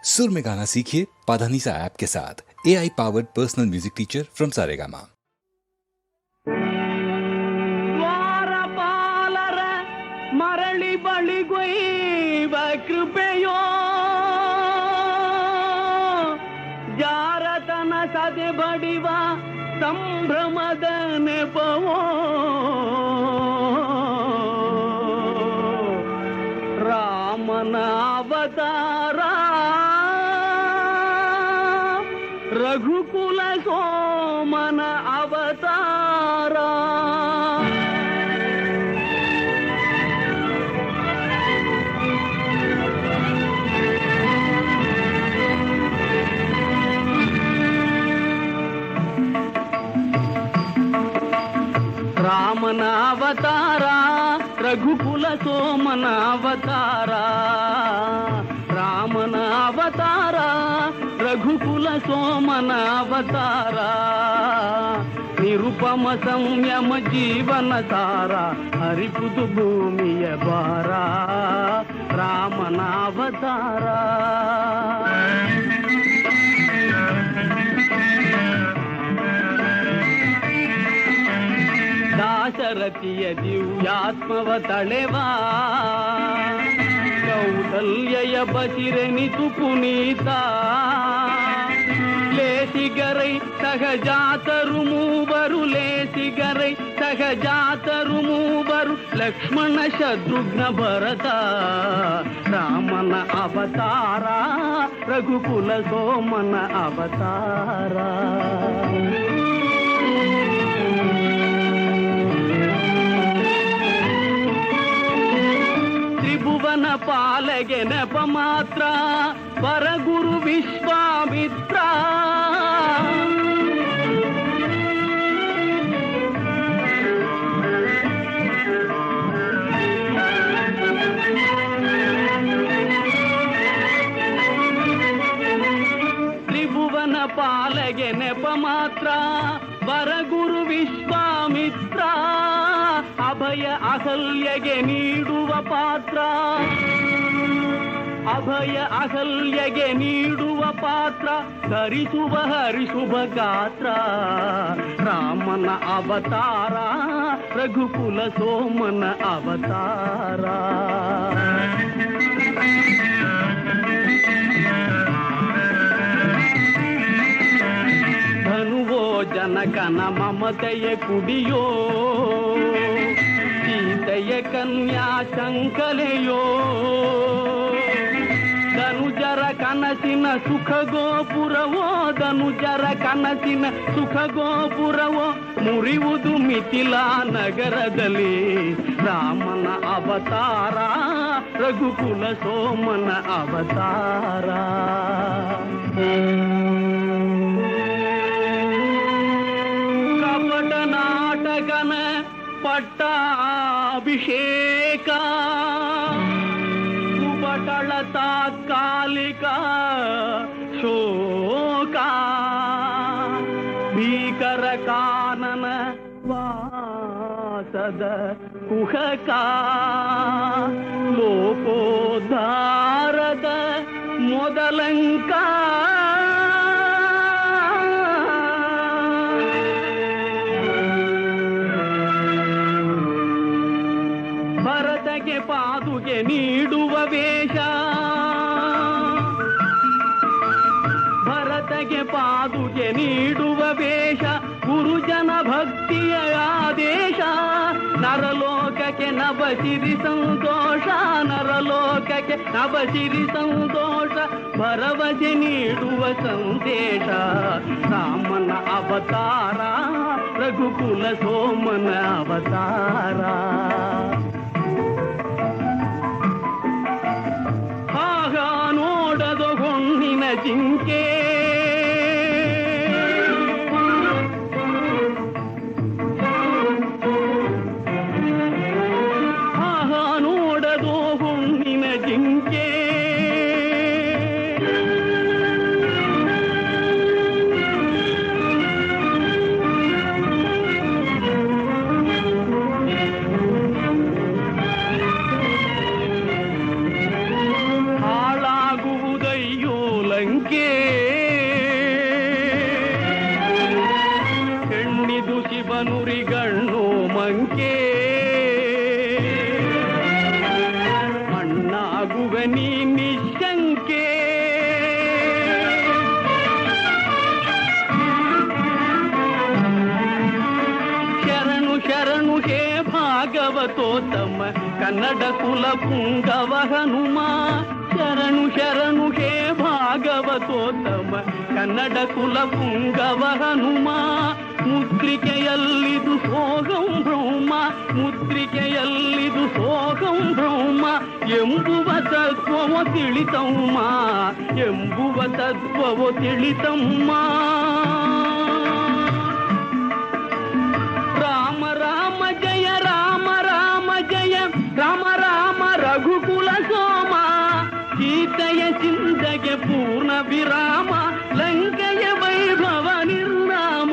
सुर में गाना सीखिए पाधानीसा ऐप के साथ। AI powered personal music teacher from Saregama. ಮರಳಿ ಬಳಿಗೊಯ್ವ ಕೃಪೆಯೋ ಜಾರತನ ಸದೆ ಬಡಿವ ಸಂಭ್ರಮದ ನೆಪವೋ ರಾಮನ ಅವತಾರ ರಘುಕುಲ ಸೋಮನ ಅವತಾರ ರಾಮನ ಅವತಾರ ರಘುಕುಲ ಸೋಮನ ಅವತಾರ ರಾಮನ ಅವತಾರ ರಘುಕುಲ ಸೋಮನ ಅವತಾರ ನಿರುಪಮ ಸಂಯಮ ಜೀವನ ಸಾರ ಹರಿಪುದು ಭೂಮಿಯ ಭಾರ ರಾಮನ ಅವತಾರ ದಾಶರಥಿಯ ದಿವ್ಯಾತ್ಮವ ತಳೆವಾ ಕೌಸಲ್ಯಯ ಬಸಿರೆನಿತು ಪುನೀತ ಲೇಸಿಗರೈ ಸಹಜಾತರು ಮೂವರು ಲೇಸಿಗರೈ ಸಹಜಾತರು ಮೂವರು ಲಕ್ಷ್ಮಣ ಶತ್ರುಘ್ನ ಭರತ ರಾಮನ ಅವತಾರ ರಘುಕುಲ ಸೋಮನ ಅವತಾರ ತ್ರಿಭುವನ ಪಾಲಗೆ ನೆಪ ಮಾತ್ರ ಪರಗುರು ವಿಶ್ವಾಮಿತ್ರ ತ್ರಿಭುವನ ಪಾಲಗೆ ನೆಪ ಮಾತ್ರ ಪರಗುರು ವಿಶ್ವಾಮಿತ್ರ ಅಭಯ ಅಹಲ್ಯಗೆ ನೀಡುವ ಪಾತ್ರ ಅಭಯ ಅಹಲ್ಯಗೆ ನೀಡುವ ಪಾತ್ರ ಧರಿಸುವ ಹರಿಸುವ ಗಾತ್ರ ರಾಮನ ಅವತಾರ ರಘುಕುಲ ಸೋಮನ ಅವತಾರ ಧನುವೋ ಜನಕನ ಮಮತೆಯ ಕುಡಿಯೋ ಸೀತೆಯ ಕನ್ಯಾ ಶಂಕಲೆಯೋ ಧನುಜರ ಕನಸಿನ ಸುಖ ಗೋಪುರವೋ ಧನುಜರ ಕನಸಿನ ಸುಖ ಗೋಪುರವೋ ಮುರಿಯುವುದು ಮಿಥಿಲಾ ನಗರದಲ್ಲಿ ರಾಮನ ಅವತಾರ ರಘುಕುಲ ಸೋಮನ ಅವತಾರ ಕಪಟ ನಾಟಕನ ಪಟ್ಟಾಭಿಷೇಕ ಕುಪಟಳ ತಾತ್ಕಾಲಿಕ ಶೋಕ ಭೀಕರ ಕಾನನ ವಾಸದ ಕುಹಕ ಲೋಕೋದ್ಧಾರದ ಮೊದಲಂಕ ಭರತಗೆ ಪಾದುಗೆ ನೀಡುವ ವೇಷ ಭರತಗೆ ಪಾದುಗೆ ನೀಡುವ ವೇಷ ಗುರುಜನ ಭಕ್ತಿಯ ಆದೇಶ ನರಲೋಕಕ್ಕೆ ನಭಸಿರಿ ಸಂತೋಷ ನರಲೋಕಕ್ಕೆ ನಭಸಿರಿ ಸಂತೋಷ ಭರವಸೆ ನೀಡುವ ಸಂದೇಶ ರಾಮನ ಅವತಾರ ರಘುಕುಲ ಸೋಮನ ಅವತಾರ ಆಗ ನೋಡದ ಹೊಣ್ಣಿನ ಜಿಂಕೆ ಆಗ ನೋಡದೋ ಹೊಣ್ಣಿನ ಜಿಂಕೆ ಲಂಕೆ ಹೆಣ್ಣಿದು ಶಿವನುರಿಗಣ್ಣು ಮಂಕೆ ಅಣ್ಣಾಗುವೆ ನೀ ನಿಶಂಕೆ ಶರಣು ಶರಣು ಹೇ ಭಾಗವತೋತ್ತಮ ಕನ್ನಡ ಕುಲ ಪುಂಗವ ಹನುಮ ಶರಣು ಶರಣು ಹೇ ಭಾಗವತೋತ್ತಮ ಕನ್ನಡ ಕುಲ ಪುಂಗವ ಹನುಮ ಮುದ್ರಿಕೆಯಲ್ಲಿದು ಸೋಗಂ ಬ್ರಹ್ಮ ಮುದ್ರಿಕೆಯಲ್ಲಿದು ಸೋಗಂ ಬ್ರಹ್ಮ ಎಂಬುವ ತತ್ವವ ತಿಳಿತಮ್ಮ ಎಂಬುವ ತತ್ವವ ತಿಳಿತಮ್ಮ ರಾಮ ರಾಮ ಜಯ ರಾಮ ರಾಮ ಜಯ ರಾಮ ರಾಮ ರಘುಕುಲ ಸೋಮ ಸೀತೆಯ ಚಿಂತೆಗೆ ಪೂರ್ಣ ವಿರಾಮ ಲಂಕೆಯ ವೈಭವ ನಿರ್ನಾಮ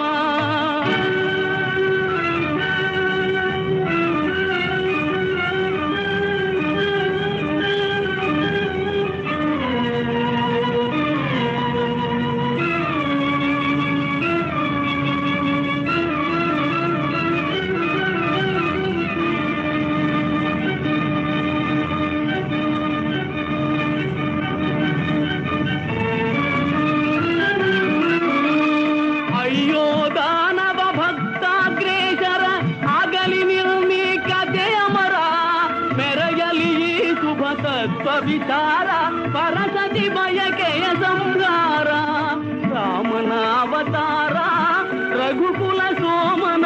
ವಿಚಾರ ಪರಸತಿ ಬಯಕೆಯ ಸಂಹಾರ ರಾಮನ ಅವತಾರ ರಘುಕುಲ ಸೋಮನ